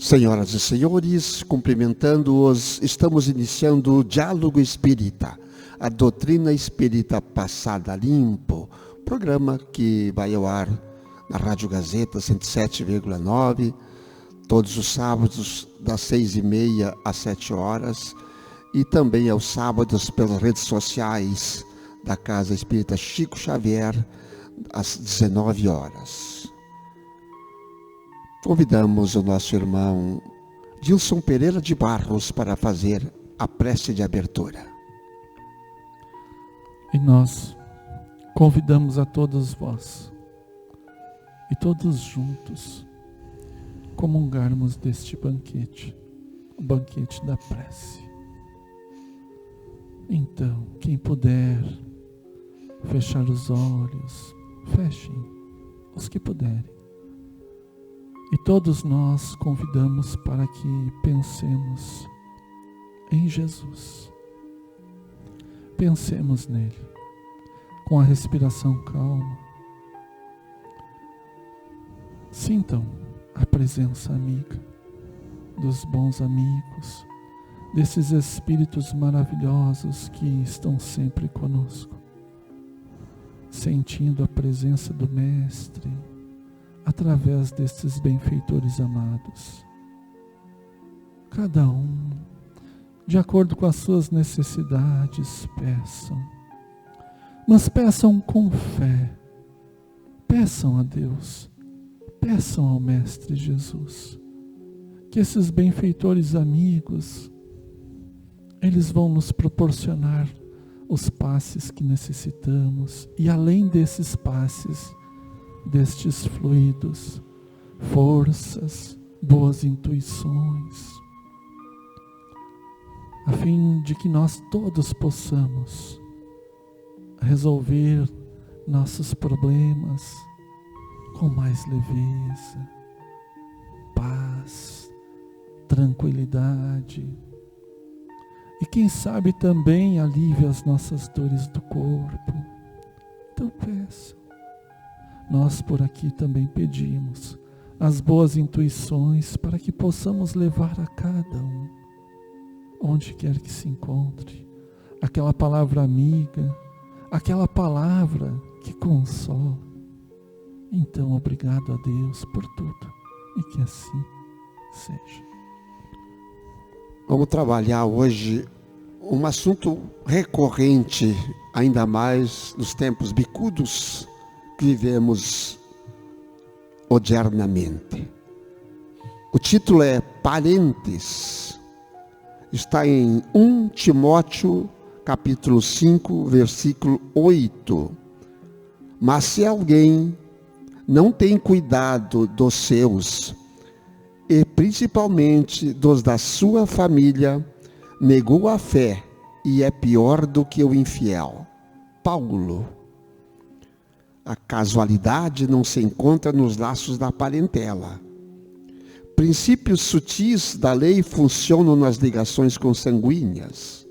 Senhoras e senhores, cumprimentando-os, estamos iniciando o Diálogo Espírita, a doutrina espírita passada a limpo, programa que vai ao ar na Rádio Gazeta 107,9, todos os sábados das 6h30 às 7h, e também aos sábados pelas redes sociais da Casa Espírita Chico Xavier, às 19h. Convidamos o nosso irmão Dilson Pereira de Barros para fazer a prece de abertura. E nós convidamos a todos vós, e todos juntos, comungarmos deste banquete, o banquete da prece. Então, quem puder fechar os olhos, fechem os que puderem. E todos nós convidamos para que pensemos em Jesus. Pensemos nele, com a respiração calma. Sintam a presença amiga dos bons amigos, desses espíritos maravilhosos que estão sempre conosco, sentindo a presença do Mestre, através destes benfeitores amados. Cada um, de acordo com as suas necessidades, peçam. Mas peçam com fé. Peçam a Deus. Peçam ao Mestre Jesus. Que esses benfeitores amigos, eles vão nos proporcionar os passes que necessitamos. E além desses passes, destes fluidos, forças, boas intuições, a fim de que nós todos possamos resolver nossos problemas com mais leveza, paz, tranquilidade, e quem sabe também alívio as nossas dores do corpo. Então peçam. Nós por aqui também pedimos as boas intuições para que possamos levar a cada um, onde quer que se encontre, aquela palavra amiga, aquela palavra que consola. Então, obrigado a Deus por tudo e que assim seja. Vamos trabalhar hoje um assunto recorrente, ainda mais nos tempos bicudos que vivemos odiernamente. O título é Parentes. Está em 1 Timóteo, capítulo 5, versículo 8. Mas se alguém não tem cuidado dos seus, e principalmente dos da sua família, negou a fé e é pior do que o infiel. Paulo. A casualidade não se encontra nos laços da parentela. Princípios sutis da lei funcionam nas ligações consanguíneas.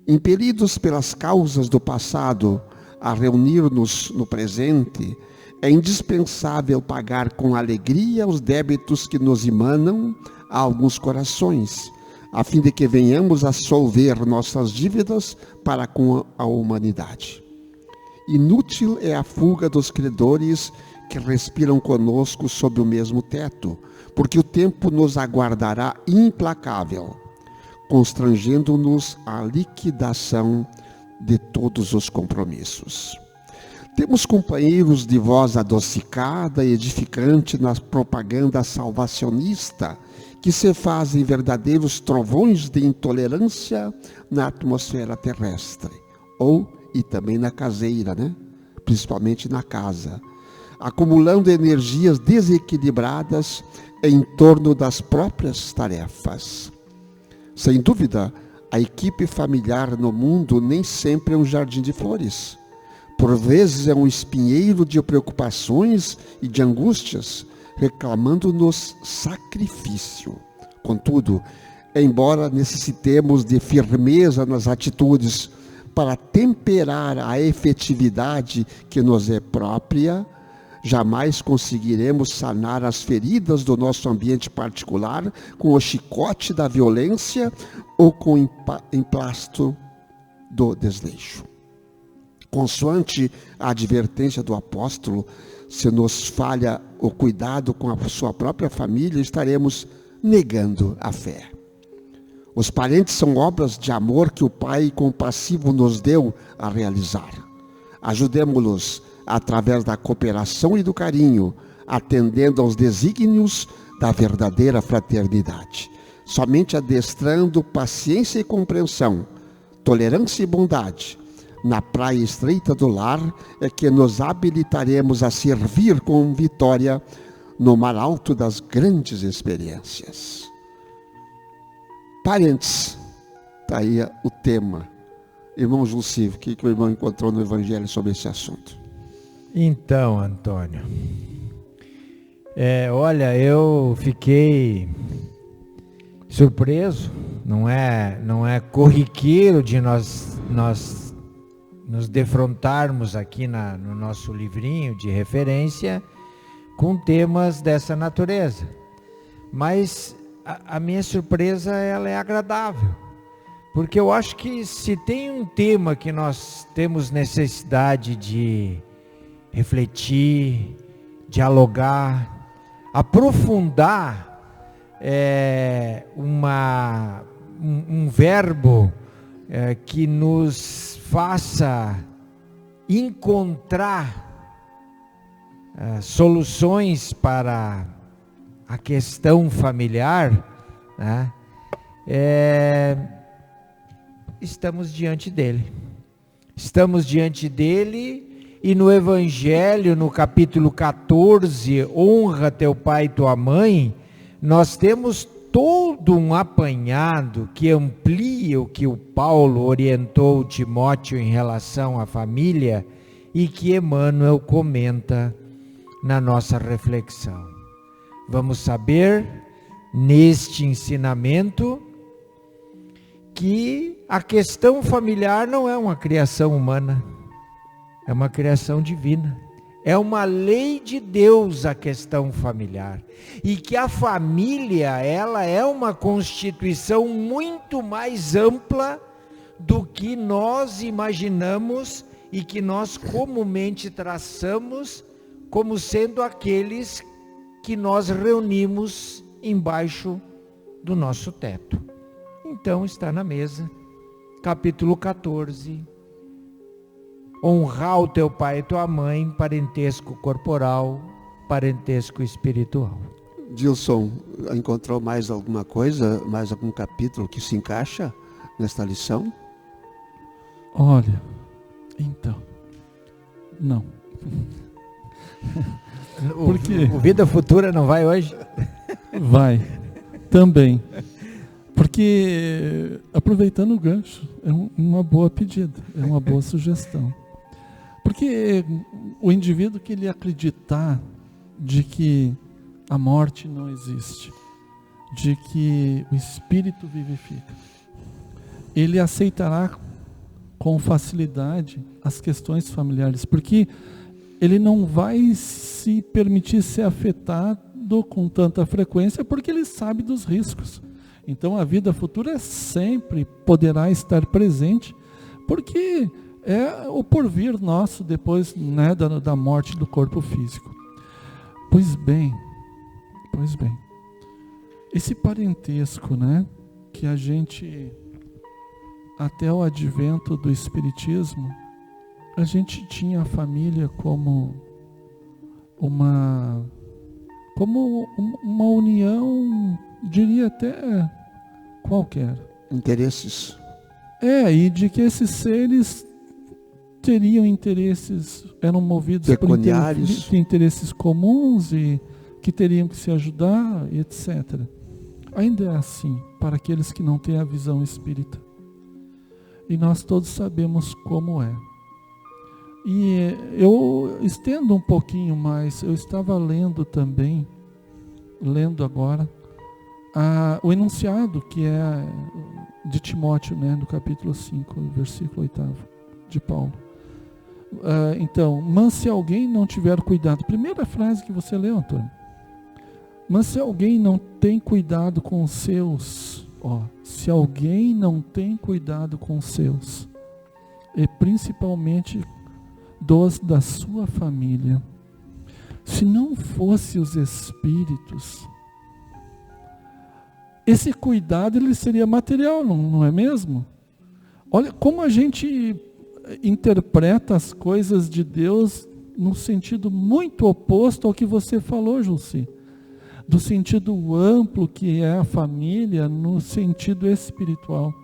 Impelidos pelas causas do passado a reunir-nos no presente, é indispensável pagar com alegria os débitos que nos emanam a alguns corações, a fim de que venhamos a solver nossas dívidas para com a humanidade. Inútil é a fuga dos credores que respiram conosco sob o mesmo teto, porque o tempo nos aguardará implacável, constrangendo-nos à liquidação de todos os compromissos. Temos companheiros de voz adocicada e edificante na propaganda salvacionista, que se fazem verdadeiros trovões de intolerância na atmosfera terrestre, e também na caseira, principalmente na casa, acumulando energias desequilibradas em torno das próprias tarefas. Sem dúvida, a equipe familiar no mundo nem sempre é um jardim de flores. Por vezes é um espinheiro de preocupações e de angústias, reclamando-nos sacrifício. Contudo, embora necessitemos de firmeza nas atitudes para temperar a efetividade que nos é própria, Jamais conseguiremos sanar as feridas do nosso ambiente particular com o chicote da violência ou com o emplasto do desleixo. Consoante a advertência do apóstolo, se nos falha o cuidado com a sua própria família, estaremos negando a fé. Os parentes são obras de amor que o Pai compassivo nos deu a realizar. Ajudemo-los através da cooperação e do carinho, atendendo aos desígnios da verdadeira fraternidade. Somente adestrando paciência e compreensão, tolerância e bondade, na praia estreita do lar, é que nos habilitaremos a servir com vitória no mar alto das grandes experiências. Parentes, está aí o tema. Irmão Julcio, o que o irmão encontrou no Evangelho sobre esse assunto? Então, Antônio, olha, eu fiquei surpreso, não é corriqueiro de nós nos defrontarmos aqui no nosso livrinho de referência com temas dessa natureza, mas a minha surpresa, ela é agradável, porque eu acho que se tem um tema que nós temos necessidade de refletir, dialogar, aprofundar, um verbo que nos faça encontrar soluções para a questão familiar, né? Estamos diante dele. Estamos diante dele e no Evangelho, no capítulo 14, honra teu pai e tua mãe, nós temos todo um apanhado que amplia o que o Paulo orientou Timóteo em relação à família e que Emmanuel comenta na nossa reflexão. Vamos saber, neste ensinamento, que a questão familiar não é uma criação humana, é uma criação divina. É uma lei de Deus a questão familiar. E que a família, ela é uma constituição muito mais ampla do que nós imaginamos e que nós comumente traçamos como sendo aqueles que nós reunimos embaixo do nosso teto. Então está na mesa, capítulo 14, honrar o teu pai e tua mãe, parentesco corporal, parentesco espiritual. Dilson, encontrou mais alguma coisa, mais algum capítulo que se encaixa nesta lição? Olha, então, não. Porque o Vida Futura não vai hoje? Vai, também. Porque, aproveitando o gancho, é uma boa pedida, é uma boa sugestão. Porque o indivíduo que ele acreditar de que a morte não existe, de que o espírito vivifica, ele aceitará com facilidade as questões familiares, porque ele não vai se permitir ser afetado com tanta frequência, porque ele sabe dos riscos. Então a vida futura sempre poderá estar presente, porque é o porvir nosso depois, né, da morte do corpo físico. Pois bem, esse parentesco, né, que a gente, até o advento do Espiritismo, a gente tinha a família como uma união, diria até qualquer. Interesses. E de que esses seres teriam interesses, eram movidos pecuniários, por interesses comuns e que teriam que se ajudar, etc. Ainda é assim para aqueles que não têm a visão espírita. E nós todos sabemos como é. E eu estendo um pouquinho mais, eu estava lendo agora, o enunciado que é de Timóteo, né, no capítulo 5, versículo 8 de Paulo. Então, mas se alguém não tiver cuidado, primeira frase que você leu, Antônio, mas se alguém não tem cuidado com os seus, se alguém não tem cuidado com os seus, e principalmente dos da sua família, se não fosse os espíritos, esse cuidado ele seria material, não é mesmo? Olha como a gente interpreta as coisas de Deus num sentido muito oposto ao que você falou, Jussi. Do sentido amplo que é a família, no sentido espiritual.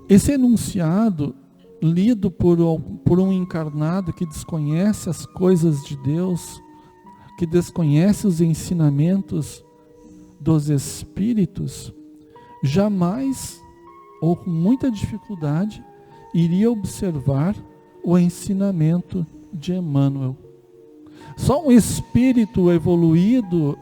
Esse enunciado, lido por um encarnado que desconhece as coisas de Deus, que desconhece os ensinamentos dos espíritos, jamais, ou com muita dificuldade, iria observar o ensinamento de Emmanuel. Só um espírito evoluído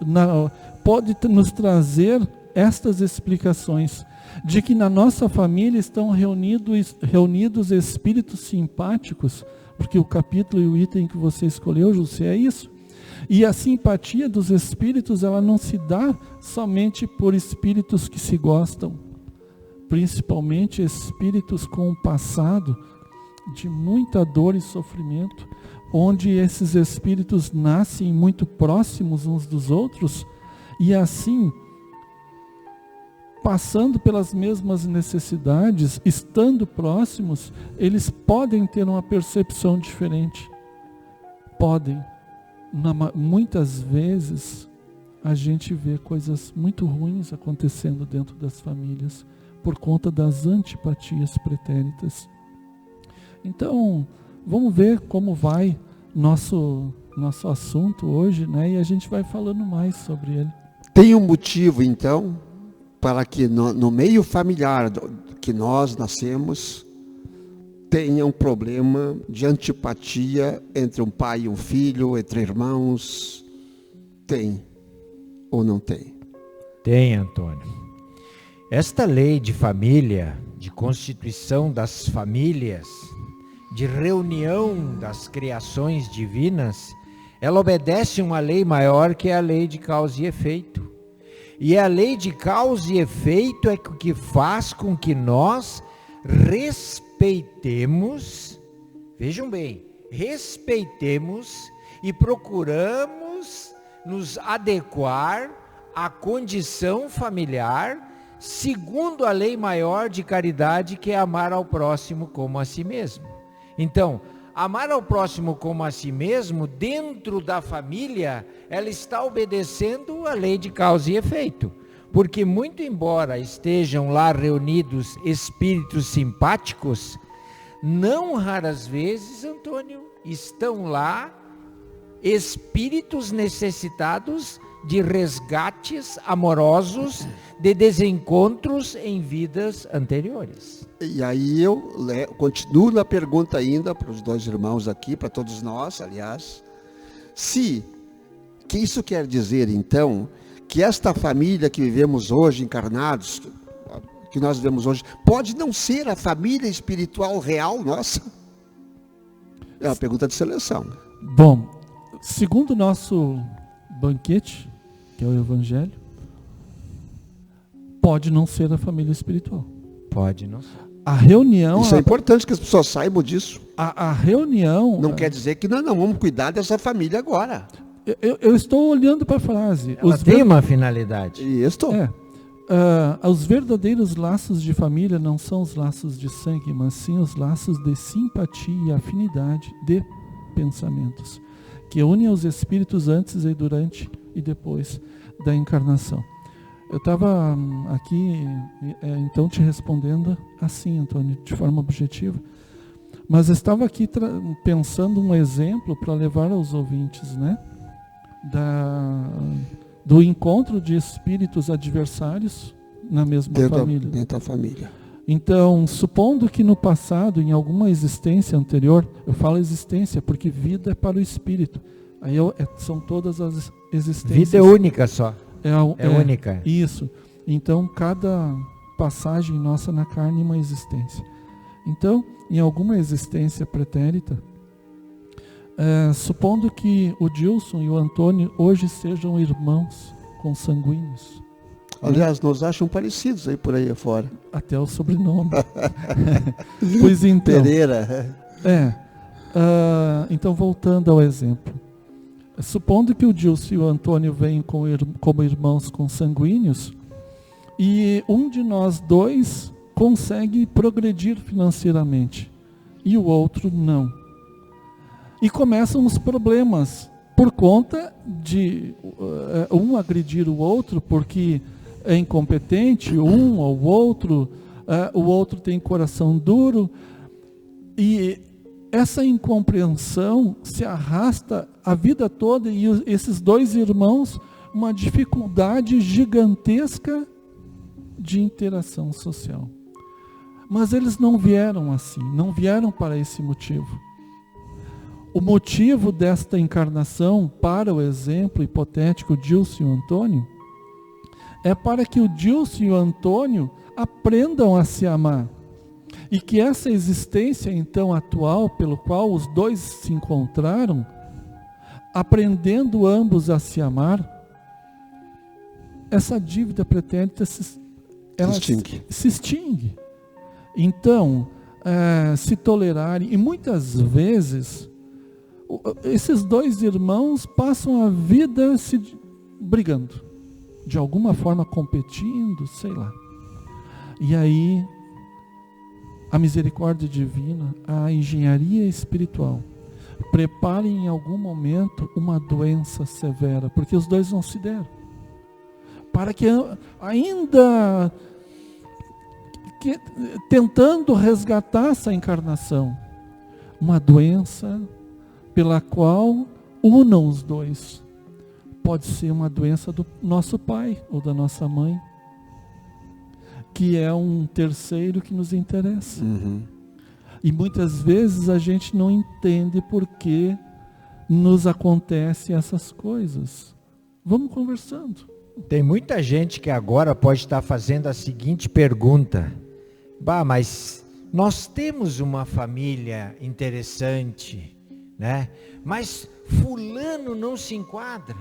pode nos trazer estas explicações, de que na nossa família estão reunidos espíritos simpáticos, porque o capítulo e o item que você escolheu, José, é isso. E a simpatia dos espíritos, ela não se dá somente por espíritos que se gostam, principalmente espíritos com um passado de muita dor e sofrimento, onde esses espíritos nascem muito próximos uns dos outros, e assim, passando pelas mesmas necessidades, estando próximos, eles podem ter uma percepção diferente. Podem. Muitas vezes, a gente vê coisas muito ruins acontecendo dentro das famílias, por conta das antipatias pretéritas. Então, vamos ver como vai nosso assunto hoje, né? E a gente vai falando mais sobre ele. Tem um motivo, então, para que no meio familiar que nós nascemos, tenha um problema de antipatia entre um pai e um filho, entre irmãos? Tem ou não tem? Tem, Antônio. Esta lei de família, de constituição das famílias, de reunião das criações divinas, ela obedece uma lei maior, que é a lei de causa e efeito. E a lei de causa e efeito é o que faz com que nós respeitemos, vejam bem, respeitemos e procuramos nos adequar à condição familiar, segundo a lei maior de caridade, que é amar ao próximo como a si mesmo. Então, amar ao próximo como a si mesmo, dentro da família, ela está obedecendo a lei de causa e efeito. Porque muito embora estejam lá reunidos espíritos simpáticos, não raras vezes, Antônio, estão lá espíritos necessitados de resgates amorosos, de desencontros em vidas anteriores. E aí eu continuo na pergunta ainda para os dois irmãos aqui, para todos nós, aliás, que isso quer dizer então, que esta família que vivemos hoje, encarnados, que nós vivemos hoje, pode não ser a família espiritual real nossa? É uma pergunta de seleção. Bom, segundo o nosso banquete, que é o Evangelho, pode não ser a família espiritual. Pode não ser. A reunião... Isso é importante que as pessoas saibam disso. A reunião... Não quer dizer que não vamos cuidar dessa família agora. Eu estou olhando para a frase. Ela tem uma finalidade. Isso. Os verdadeiros laços de família não são os laços de sangue, mas sim os laços de simpatia e afinidade de pensamentos, que unem os espíritos antes e durante e depois da encarnação. Eu estava aqui, então, te respondendo assim, Antônio, de forma objetiva, mas estava aqui pensando um exemplo para levar aos ouvintes, né? Do encontro de espíritos adversários na mesma família. Dentro da família. Então, supondo que no passado, em alguma existência anterior, eu falo existência porque vida é para o espírito. Aí são todas as existências. Vida é única só. É única. Isso. Então, cada passagem nossa na carne é uma existência. Então, em alguma existência pretérita, supondo que o Dilson e o Antônio hoje sejam irmãos consanguíneos. Aliás, nos acham parecidos aí por aí afora. Até o sobrenome. Pois então. Pereira. Então, voltando ao exemplo. Supondo que o Dilson e o Antônio venham como irmãos consanguíneos, e um de nós dois consegue progredir financeiramente, e o outro não. E começam os problemas, por conta de um agredir o outro, porque é incompetente, um ou o outro tem coração duro, e essa incompreensão se arrasta a vida toda, e esses dois irmãos, uma dificuldade gigantesca de interação social. Mas eles não vieram assim, não vieram para esse motivo. O motivo desta encarnação, para o exemplo hipotético Dilson e o Antônio, é para que o Dilson e o Antônio aprendam a se amar. E que essa existência então atual, pelo qual os dois se encontraram, aprendendo ambos a se amar, essa dívida pretérita se extingue. Então, se tolerarem, e muitas vezes, esses dois irmãos passam a vida se brigando, de alguma forma competindo, sei lá. E aí, a misericórdia divina, a engenharia espiritual, prepara em algum momento uma doença severa, porque os dois não se deram. Para que ainda tentando resgatar essa encarnação, uma doença pela qual unam os dois. Pode ser uma doença do nosso pai ou da nossa mãe, que é um terceiro que nos interessa. E muitas vezes a gente não entende por que nos acontecem essas coisas. Vamos conversando. Tem muita gente que agora pode estar fazendo a seguinte pergunta: mas nós temos uma família interessante, né? Mas fulano não se enquadra,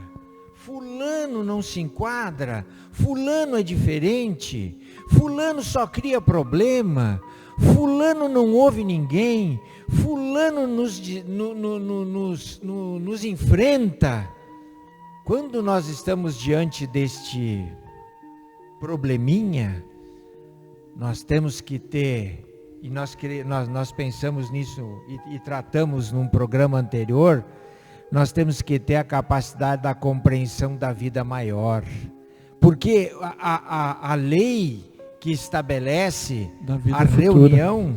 fulano não se enquadra, fulano é diferente, fulano só cria problema, fulano não ouve ninguém, fulano nos enfrenta. Quando nós estamos diante deste probleminha, nós temos que ter, e nós pensamos nisso e tratamos num programa anterior, nós temos que ter a capacidade da compreensão da vida maior. Porque a lei que estabelece a reunião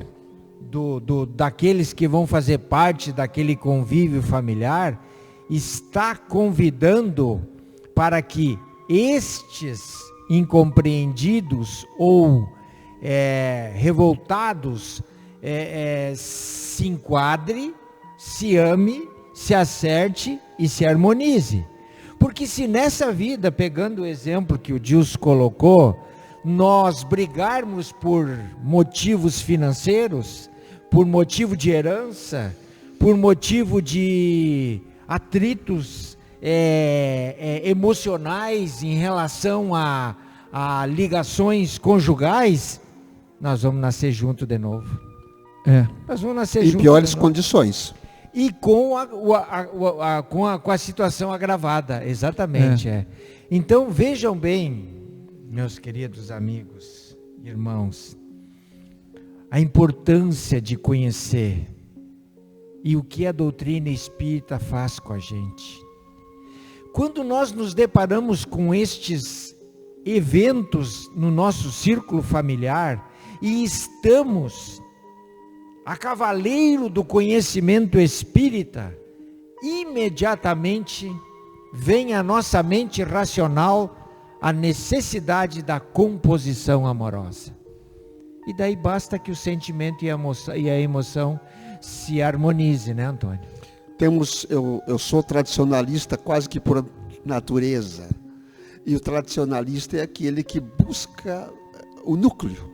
daqueles que vão fazer parte daquele convívio familiar, está convidando para que estes incompreendidos ou revoltados se enquadre, se ame, se acerte e se harmonize. Porque se nessa vida, pegando o exemplo que o Dilson colocou, nós brigarmos por motivos financeiros, por motivo de herança, por motivo de atritos emocionais em relação a ligações conjugais, nós vamos nascer junto de novo. Nós vamos nascer junto. Em piores condições. E com a situação agravada, exatamente. Então vejam bem, meus queridos amigos, irmãos, a importância de conhecer e o que a doutrina espírita faz com a gente. Quando nós nos deparamos com estes eventos no nosso círculo familiar e estamos a cavaleiro do conhecimento espírita, imediatamente vem à nossa mente racional a necessidade da composição amorosa. E daí basta que o sentimento e a emoção se harmonize, né, Antônio? Eu sou tradicionalista quase que por natureza. E o tradicionalista é aquele que busca o núcleo,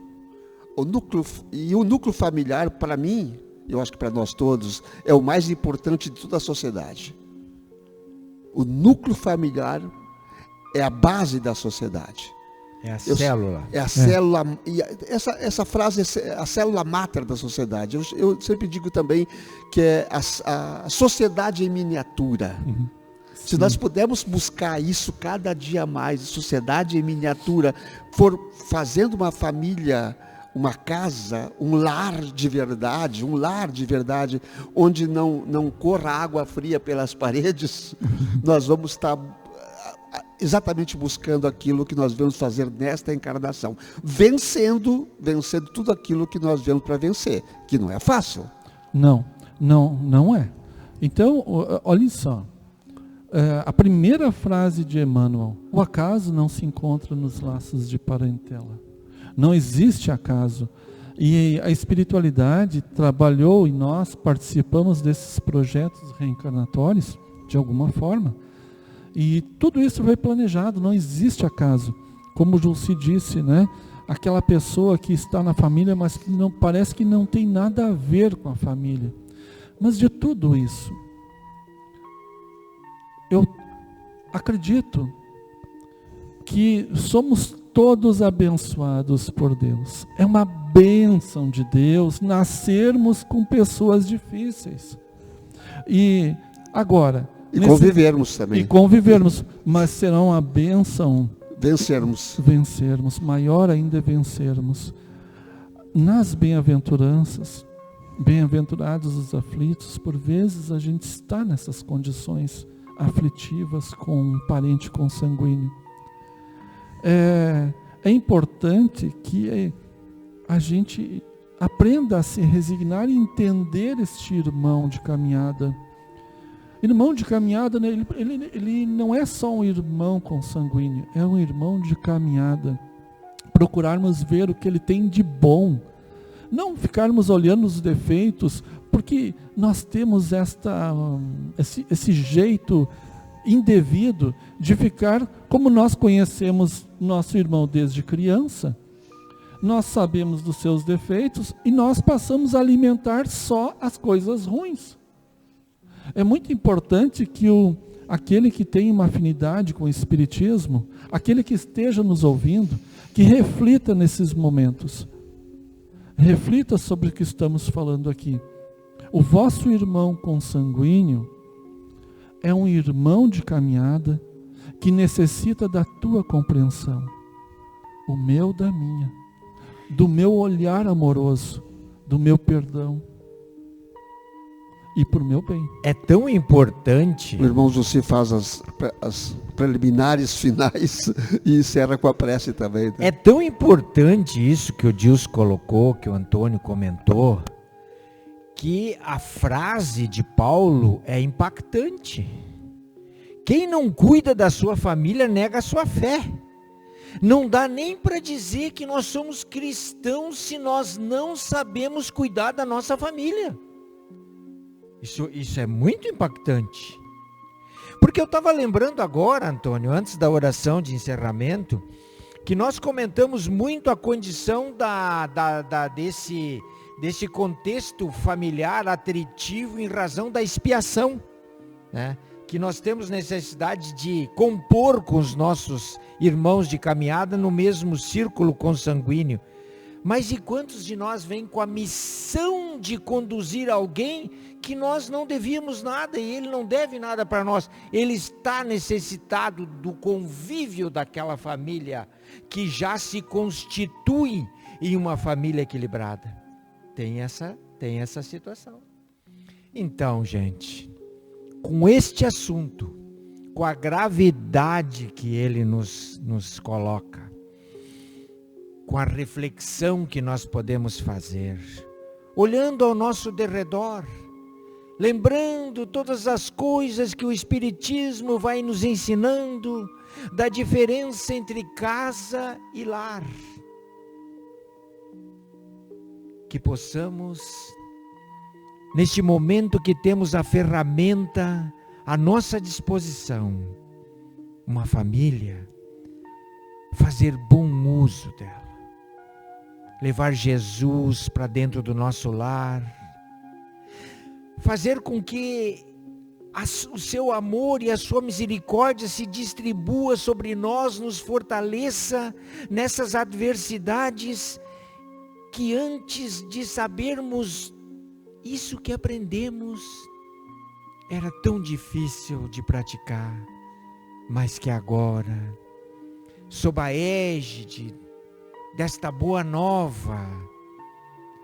o núcleo familiar, para mim, eu acho que para nós todos, é o mais importante de toda a sociedade. O núcleo familiar é a base da sociedade. É a célula. É a célula. E essa frase é a célula máter da sociedade. Eu sempre digo também que é a sociedade em miniatura. Uhum. Se nós pudermos buscar isso cada dia mais, sociedade em miniatura, for fazendo uma família, uma casa, um lar de verdade, onde não corra água fria pelas paredes, nós vamos estar exatamente buscando aquilo que nós vamos fazer nesta encarnação, vencendo tudo aquilo que nós viemos para vencer, que não é fácil. Não é. Então, olhem só, a primeira frase de Emmanuel: o acaso não se encontra nos laços de parentela. Não existe acaso. E a espiritualidade trabalhou e nós participamos desses projetos reencarnatórios de alguma forma. E tudo isso foi planejado, não existe acaso. Como o Julci disse, né? Aquela pessoa que está na família, mas que não parece que não tem nada a ver com a família. Mas de tudo isso, eu acredito que somos todos abençoados por Deus. É uma bênção de Deus nascermos com pessoas difíceis. E agora... convivermos também. E convivermos, mas será uma bênção vencermos, maior ainda é vencermos. Nas bem-aventuranças, bem-aventurados os aflitos, por vezes a gente está nessas condições aflitivas com um parente consanguíneo. É importante que a gente aprenda a se resignar e entender este irmão de caminhada. Irmão de caminhada, né, ele não é só um irmão consanguíneo, é um irmão de caminhada. Procurarmos ver o que ele tem de bom. Não ficarmos olhando os defeitos, porque nós temos esse jeito indevido de ficar, como nós conhecemos nosso irmão desde criança, nós sabemos dos seus defeitos e nós passamos a alimentar só as coisas ruins. É muito importante que aquele que tem uma afinidade com o Espiritismo, aquele que esteja nos ouvindo, que reflita nesses momentos. Reflita sobre o que estamos falando aqui. O vosso irmão consanguíneo é um irmão de caminhada que necessita da tua compreensão. O meu da minha. Do meu olhar amoroso. Do meu perdão. E por meu bem. É tão importante... O irmão Julci faz as preliminares finais e encerra com a prece também. Né? É tão importante isso que o Dilson colocou, que o Antônio comentou, que a frase de Paulo é impactante. Quem não cuida da sua família nega a sua fé. Não dá nem para dizer que nós somos cristãos se nós não sabemos cuidar da nossa família. Isso é muito impactante. Porque eu estava lembrando agora, Antônio, antes da oração de encerramento, que nós comentamos muito a condição desse contexto familiar atritivo em razão da expiação, né? Que nós temos necessidade de compor com os nossos irmãos de caminhada no mesmo círculo consanguíneo. Mas e quantos de nós vêm com a missão de conduzir alguém que nós não devíamos nada e ele não deve nada para nós? Ele está necessitado do convívio daquela família que já se constitui em uma família equilibrada. Tem essa situação. Então, gente, com este assunto, com a gravidade que ele nos coloca, com a reflexão que nós podemos fazer, olhando ao nosso derredor, lembrando todas as coisas que o Espiritismo vai nos ensinando, da diferença entre casa e lar, que possamos, neste momento que temos a ferramenta à nossa disposição, uma família, fazer bom uso dela. levar Jesus para dentro do nosso lar, fazer com que o seu amor e a sua misericórdia se distribua sobre nós, nos fortaleça nessas adversidades que antes de sabermos isso que aprendemos era tão difícil de praticar, mas que agora, sob a égide desta boa nova,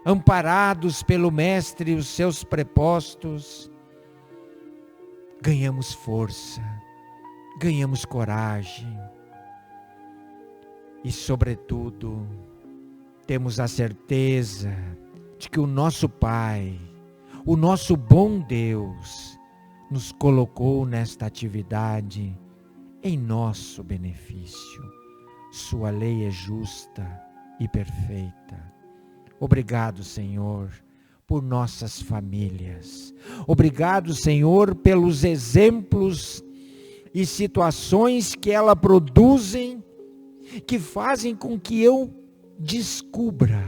amparados pelo Mestre e os seus prepostos, ganhamos força, ganhamos coragem e, sobretudo, temos a certeza de que o nosso Pai, o nosso bom Deus, nos colocou nesta atividade em nosso benefício. Sua lei é justa e perfeita. Obrigado, Senhor, por nossas famílias. Obrigado, Senhor, pelos exemplos e situações que ela produzem, que fazem com que eu descubra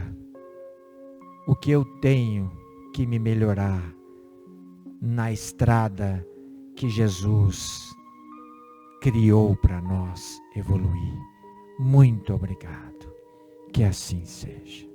o que eu tenho que me melhorar na estrada que Jesus criou para nós evoluir. Muito obrigado. Que assim seja.